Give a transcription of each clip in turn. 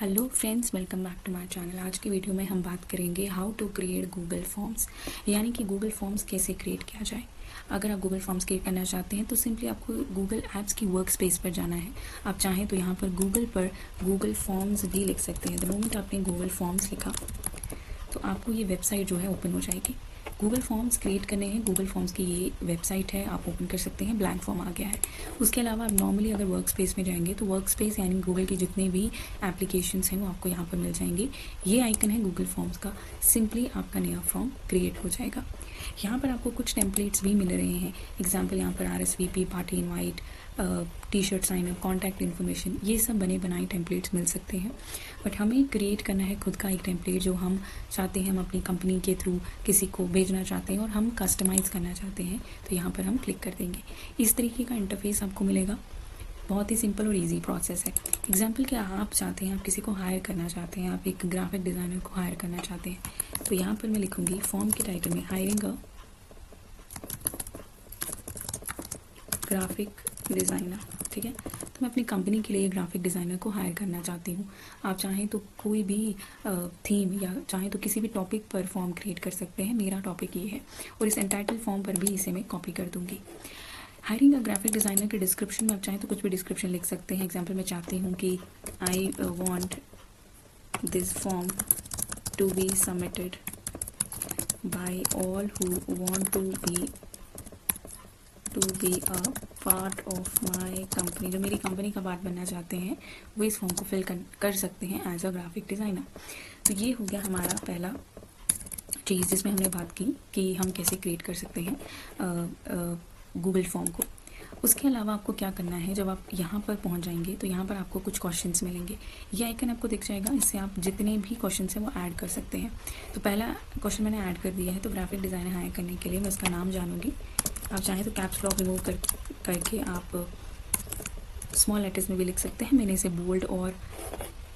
Hello friends, welcome back to my channel. आज की video में हम बात करेंगे how to create Google forms, यानी कि गूगल फॉर्म्स कैसे क्रिएट किया जाए। अगर आप गूगल फॉर्म्स क्रिएट करना चाहते हैं तो सिंपली आपको गूगल एप्स की वर्क स्पेस पर जाना है। आप चाहें तो यहाँ पर गूगल पर गूगल फॉर्म्स भी लिख सकते हैं। द मोमेंट आपने गूगल फॉर्म्स लिखा तो आपको ये वेबसाइट जो है ओपन हो जाएगी। गूगल फॉर्म्स क्रिएट करने हैं, गूगल फॉर्म्स की ये वेबसाइट है, आप ओपन कर सकते हैं। ब्लैंक फॉर्म आ गया है। उसके अलावा आप नॉर्मली अगर वर्क स्पेस में जाएंगे तो वर्क स्पेस यानी गूगल की जितने भी एप्लीकेशंस हैं वो आपको यहाँ पर मिल जाएंगे। ये आइकन है गूगल फॉर्म्स का। सिंपली आपका नया फॉर्म क्रिएट हो जाएगा। यहाँ पर आपको कुछ टेम्पलेट्स भी मिल रहे हैं। एग्जाम्पल यहाँ पर RSVP, party invite, T shirt sign up, contact information, ये सब बने बनाए टेम्पलेट्स मिल सकते हैं। बट हमें क्रिएट करना है खुद का एक टेम्पलेट जो हम चाहते हैं, हम अपनी कंपनी के थ्रू किसी को भेजना चाहते हैं और हम कस्टमाइज़ करना चाहते हैं। तो यहाँ पर हम क्लिक कर देंगे। इस तरीके का इंटरफेस आपको मिलेगा। बहुत ही सिंपल और इजी प्रोसेस है। एग्जाम्पल क्या आप चाहते हैं, आप किसी को हायर करना चाहते हैं, आप एक ग्राफिक डिज़ाइनर को हायर करना चाहते हैं। तो यहाँ पर मैं लिखूँगी फॉर्म के टाइटल में हायरिंग अ ग्राफिक डिज़ाइनर। ठीक है, तो मैं अपनी कंपनी के लिए ग्राफिक डिज़ाइनर को हायर करना चाहती हूँ। आप चाहें तो कोई भी थीम या चाहें तो किसी भी टॉपिक पर फॉर्म क्रिएट कर सकते हैं। मेरा टॉपिक ये है और इस एंटाइटल फॉर्म पर भी इसे मैं कॉपी कर दूँगी। हायरिंग अ ग्राफिक डिज़ाइनर के डिस्क्रिप्शन में आप चाहें तो कुछ भी डिस्क्रिप्शन लिख सकते हैं। एग्जाम्पल मैं चाहती हूँ कि I want this form to be submitted by all who want to be a part of my company. जो मेरी कंपनी का पार्ट बनना चाहते हैं वो इस फॉर्म को फिल कर सकते हैं एज अ ग्राफिक डिज़ाइनर। तो ये हो गया हमारा पहला चीज़ जिसमें हमने बात की कि हम कैसे क्रिएट कर सकते हैं गूगल फॉर्म को। उसके अलावा आपको क्या करना है, जब आप यहाँ पर पहुँच जाएंगे तो यहाँ पर आपको कुछ क्वेश्चंस मिलेंगे। ये आइकन आपको दिख जाएगा, इससे आप जितने भी क्वेश्चंस हैं वो ऐड कर सकते हैं। तो पहला क्वेश्चन मैंने ऐड कर दिया है। तो ग्राफिक डिज़ाइनर हायर करने के लिए मैं उसका नाम जानूँगी। आप चाहें तो कैप्स लॉक रिमूव करके आप स्मॉल लेटर्स में भी लिख सकते हैं। मैंने इसे बोल्ड और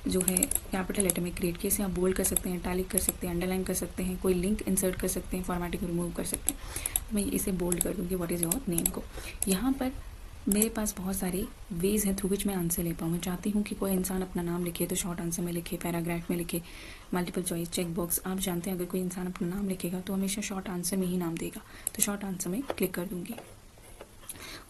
जो है कैपिटल लेटर में क्रिएट किया। इसे आप बोल्ड कर सकते हैं, इटैलिक कर सकते हैं, अंडरलाइन कर सकते हैं, कोई लिंक इंसर्ट कर सकते हैं, फॉर्मेटिंग को रिमूव कर सकते हैं। मैं इसे बोल्ड कर दूँगी, व्हाट इज़ योर नेम को। यहाँ पर मेरे पास बहुत सारे वेज हैं थ्रू विच मैं आंसर ले पाऊँ। मैं चाहती हूँ कि कोई इंसान अपना नाम लिखे तो शॉर्ट आंसर में लिखे, पैराग्राफ में लिखे, मल्टीपल चॉइस, चेक बॉक्स। आप जानते हैं अगर कोई इंसान अपना नाम लिखेगा तो हमेशा शॉर्ट आंसर में ही नाम देगा। तो शॉर्ट आंसर में क्लिक कर दूँगी।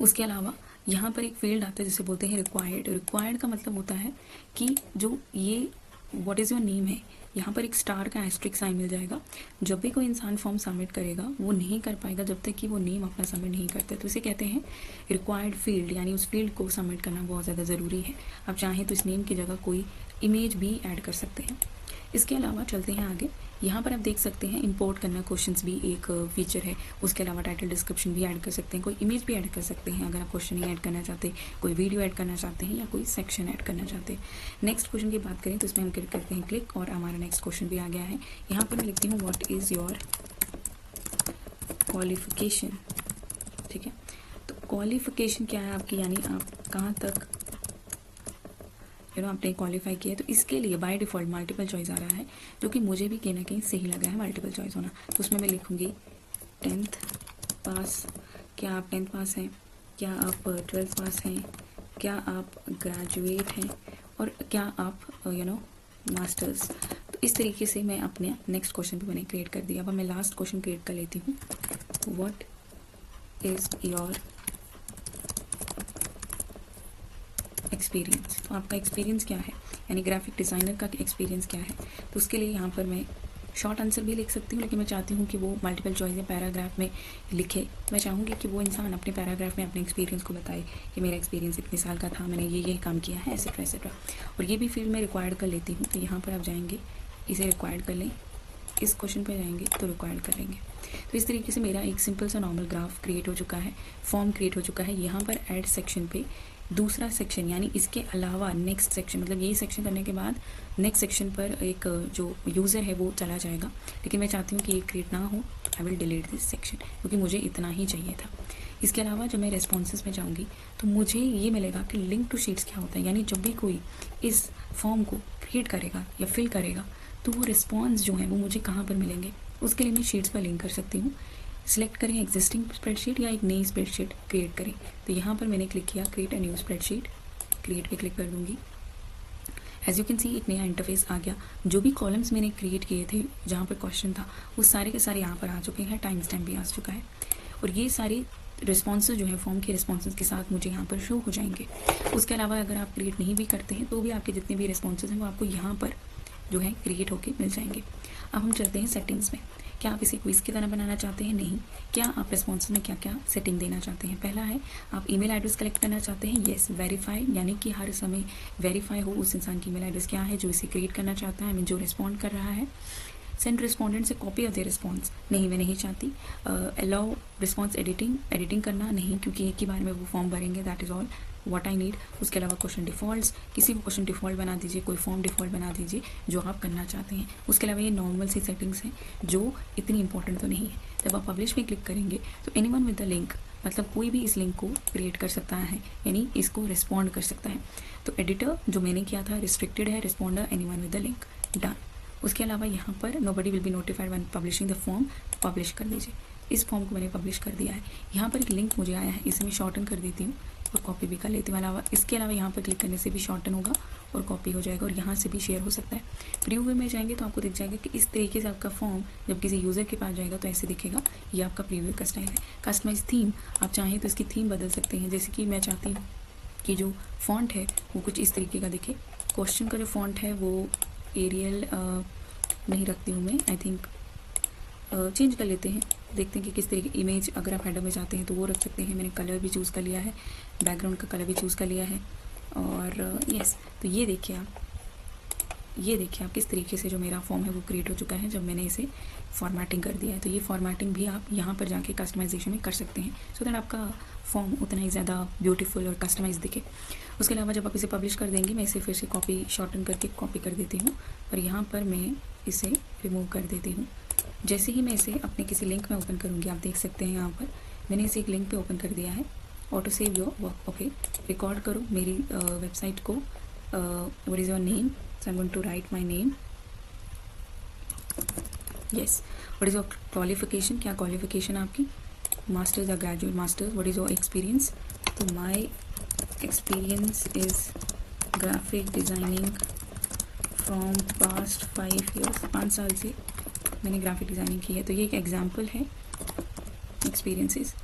उसके अलावा यहाँ पर एक फील्ड आता है जिसे बोलते हैं रिक्वायर्ड। रिक्वायर्ड का मतलब होता है कि जो ये व्हाट इज़ योर नेम है, यहाँ पर एक स्टार का एस्ट्रिक साइन मिल जाएगा। जब भी कोई इंसान फॉर्म सबमिट करेगा वो नहीं कर पाएगा जब तक कि वो नेम अपना सबमिट नहीं करता। तो इसे कहते हैं रिक्वायर्ड फील्ड, यानी उस फील्ड को सबमिट करना बहुत ज़्यादा ज़रूरी है। आप चाहें तो इस नेम की जगह कोई इमेज भी ऐड कर सकते हैं। इसके अलावा चलते हैं आगे। यहाँ पर आप देख सकते हैं इंपोर्ट करना क्वेश्चंस भी एक फीचर है। उसके अलावा टाइटल डिस्क्रिप्शन भी ऐड कर सकते हैं, कोई इमेज भी ऐड कर सकते हैं अगर आप क्वेश्चन ही ऐड करना चाहते हैं, कोई वीडियो ऐड करना चाहते हैं या कोई सेक्शन ऐड करना चाहते हैं। नेक्स्ट क्वेश्चन की बात करें तो इसमें हम क्लिक करते हैं क्लिक और हमारा नेक्स्ट क्वेश्चन भी आ गया है। यहाँ पर मैं लिखती हूँ व्हाट इज़ योर क्वालिफिकेशन। ठीक है, तो क्वालिफिकेशन क्या है आपकी, यानी आप कहाँ तक आपने क्वालिफाई किया है। तो इसके लिए बाय डिफ़ॉल्ट मल्टीपल चॉइस आ रहा है, जो कि मुझे भी कहीं ना कहीं सही लगा है मल्टीपल चॉइस होना। तो उसमें मैं लिखूँगी 10th पास। क्या आप 10th पास हैं, क्या आप 12th पास हैं, क्या आप ग्रेजुएट हैं और क्या आप मास्टर्स। तो इस तरीके से मैं अपने नेक्स्ट क्वेश्चन भी मैंने क्रिएट कर दिया। अब मैं लास्ट क्वेश्चन क्रिएट कर लेती हूँ। What is your experience. तो आपका एक्सपीरियंस क्या है, यानी ग्राफिक डिज़ाइनर का एक्सपीरियंस क्या है। तो उसके लिए यहाँ पर मैं शॉर्ट आंसर भी लिख सकती हूँ, लेकिन मैं चाहती हूँ कि वो मल्टीपल चॉइस या पैराग्राफ में लिखे। मैं चाहूँगी कि वो इंसान अपने पैराग्राफ में अपने एक्सपीरियंस को बताए कि मेरा एक्सपीरियंस इतने साल का था, मैंने ये काम किया है, एसेट्रा एसेट्रा। और ये भी फील्ड में रिक्वायर्ड कर लेती हूँ। तो यहाँ पर आप जाएंगे, इसे रिक्वायर्ड कर लें, इस क्वेश्चन पर जाएंगे तो रिक्वायर्ड कर लेंगे। तो इस तरीके से मेरा एक सिंपल सा नॉर्मल ग्राफ क्रिएट हो चुका है, फॉर्म क्रिएट हो चुका है। यहाँ पर ऐड सेक्शन पे दूसरा सेक्शन, यानी इसके अलावा नेक्स्ट सेक्शन, मतलब यही सेक्शन करने के बाद नेक्स्ट सेक्शन पर एक जो यूज़र है वो चला जाएगा। लेकिन मैं चाहती हूँ कि ये क्रिएट ना हो। I will delete this section क्योंकि मुझे इतना ही चाहिए था। इसके अलावा जब मैं रेस्पॉन्सेस में जाऊँगी तो मुझे ये मिलेगा कि लिंक टू शीट्स क्या होता है, यानी जब भी कोई इस फॉर्म को क्रिएट करेगा या फिल करेगा तो वो रिस्पॉन्स जो है वो मुझे कहाँ पर मिलेंगे। उसके लिए मैं शीट्स पर लिंक कर सकती हूँ। सिलेक्ट करें एग्जिस्टिंग स्प्रेडशीट या एक नई स्प्रेडशीट क्रिएट करें। तो यहाँ पर मैंने क्लिक किया create a new spreadsheet, create पे क्लिक कर दूँगी। एज यू कैन सी एक नया इंटरफेस आ गया। जो भी कॉलम्स मैंने क्रिएट किए थे जहाँ पर क्वेश्चन था वो सारे के सारे यहाँ पर आ चुके हैं, टाइम स्टैम्प भी आ चुका है, और ये सारे रिस्पॉन्सेज जो है फॉर्म के रिस्पॉन्सेज के साथ मुझे यहाँ पर शो हो जाएंगे। उसके अलावा अगर आप क्रिएट नहीं भी करते हैं तो भी आपके जितने भी रिस्पॉन्सेज हैं वो आपको यहाँ पर जो है क्रिएट होके मिल जाएंगे। अब हम चलते हैं सेटिंग्स में। क्या आप इसे क्विज की तरह बनाना चाहते हैं? नहीं। क्या आप रिस्पॉन्स में क्या क्या सेटिंग देना चाहते हैं? पहला है, आप ईमेल एड्रेस कलेक्ट करना चाहते हैं? येस। वेरीफाई, यानी कि हर समय वेरीफाई हो उस इंसान की ईमेल एड्रेस क्या है जो इसे क्रिएट करना चाहता है, जो रिस्पॉन्ड कर रहा है। सेंड रिस्पॉन्डेंट से कॉपी ऑफ द रिस्पॉन्स, नहीं मैं नहीं चाहती। अलाउ रिस्पॉन्स एडिटिंग करना, नहीं, क्योंकि एक ही बार में वो फॉर्म भरेंगे, that is all what I need. उसके अलावा क्वेश्चन डिफ़ॉल्ट्स, किसी को क्वेश्चन डिफ़ॉल्ट बना दीजिए, कोई फॉर्म डिफ़ॉल्ट बना दीजिए जो आप करना चाहते हैं। उसके अलावा ये नॉर्मल सी सेटिंग्स हैं जो इतनी इंपॉर्टेंट तो नहीं है। जब आप पब्लिश में क्लिक करेंगे तो एनीवन विद द लिंक, मतलब कोई भी इस लिंक को क्रिएट कर सकता है, यानी इसको रिस्पॉन्ड कर सकता है। तो एडिटर जो मैंने किया था रिस्ट्रिक्टेड है, responder anyone with the link, done. उसके अलावा यहाँ पर nobody will be notified when publishing the form, publish कर दीजिए। इस फॉर्म को मैंने पब्लिश कर दिया है। यहाँ पर एक लिंक मुझे आया है, इसे मैं शॉर्टन कर देती हूँ और कॉपी भी कर लेती हूँ। इसके अलावा यहाँ पर क्लिक करने से भी शॉर्टन होगा और कॉपी हो जाएगा, और यहाँ से भी शेयर हो सकता है। प्रीव्यू में जाएंगे तो आपको दिख जाएगा कि इस तरीके से आपका फॉर्म जब किसी यूज़र के पास जाएगा तो ऐसे दिखेगा। ये आपका प्रीव्यू का स्टाइल है। कस्टमाइज थीम, आप चाहें तो इसकी थीम बदल सकते हैं। जैसे कि मैं चाहती हूँ कि जो फॉन्ट है वो कुछ इस तरीके का दिखे। क्वेश्चन का जो फॉन्ट है वो एरियल नहीं रखती हूँ मैं, आई थिंक चेंज कर लेते हैं, देखते हैं कि किस तरीके। इमेज अगर आप हेडर में जाते हैं तो वो रख सकते हैं। मैंने कलर भी चूज़ कर लिया है, बैकग्राउंड का कलर भी चूज़ कर लिया है, और यस। तो ये देखिए आप किस तरीके से जो मेरा फॉर्म है वो क्रिएट हो चुका है जब मैंने इसे फॉर्मेटिंग कर दिया है। तो ये फॉर्मेटिंग भी आप यहाँ पर जाके कस्टमाइजेशन में कर सकते हैं, सो दैट आपका फॉर्म उतना ही ज़्यादा ब्यूटीफुल और कस्टमाइज दिखे। उसके अलावा जब आप इसे पब्लिश कर देंगे, मैं इसे फिर से शॉर्टन करके कॉपी कर देती हूँ और यहाँ पर मैं इसे रिमूव कर देती हूँ। जैसे ही मैं इसे अपने किसी लिंक में ओपन करूँगी, आप देख सकते हैं यहाँ पर मैंने इसे एक लिंक पे ओपन कर दिया है। Auto save your work, okay. Record करो मेरी वेबसाइट को। What is your name? So I am going to write my name. Yes. What is your qualification? क्या क्वालिफिकेशन आपकी? मास्टर्स या graduate? Masters. What is your experience? तो my experience is graphic designing from past 5 years. 5 साल से मैंने graphic designing की है। तो ये एक एग्जाम्पल है एक्सपीरियंसेस।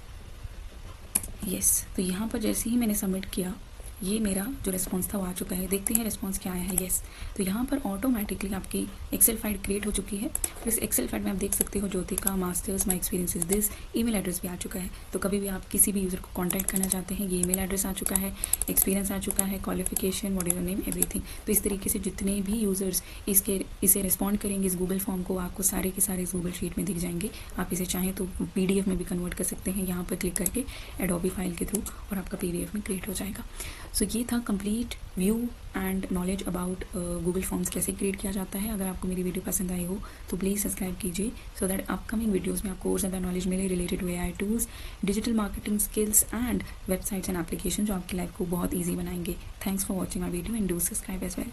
यस। तो यहाँ पर जैसे ही मैंने सबमिट किया, ये मेरा जो रिस्पांस था वो आ चुका है। देखते हैं रिस्पांस क्या आया है। यस। तो यहाँ पर ऑटोमेटिकली आपकी एक्सेल फाइल क्रिएट हो चुकी है। इस एक्सेल फाइल में आप देख सकते हो Jyotika masters my experience is this. Email address भी आ चुका है। तो कभी भी आप किसी भी यूज़र को कॉन्टैक्ट करना चाहते हैं, ये ईमेल एड्रेस आ चुका है, एक्सपीरियंस आ चुका है, qualification, what is your name, everything. तो इस तरीके से जितने भी यूज़र्स इसे रिस्पॉन्ड करेंगे इस गूगल फॉर्म को, आपको सारे के सारे इस गूगल शीट में दिख जाएंगे। आप इसे चाहें तो PDF में भी कन्वर्ट कर सकते हैं यहाँ पर क्लिक करके एडोबी फाइल के थ्रू, और आपका PDF में क्रिएट हो जाएगा। सो ये था complete view and knowledge about Google forms कैसे क्रिएट किया जाता है। अगर आपको मेरी वीडियो पसंद आई हो तो प्लीज़ सब्सक्राइब कीजिए, सो दैट अपकमिंग वीडियोस में आपको और ज़्यादा नॉलेज मिले related to AI tools, digital marketing skills and websites and application जो आपकी लाइफ को बहुत ईजी बनाएंगे। Thanks for watching our video and do subscribe as well.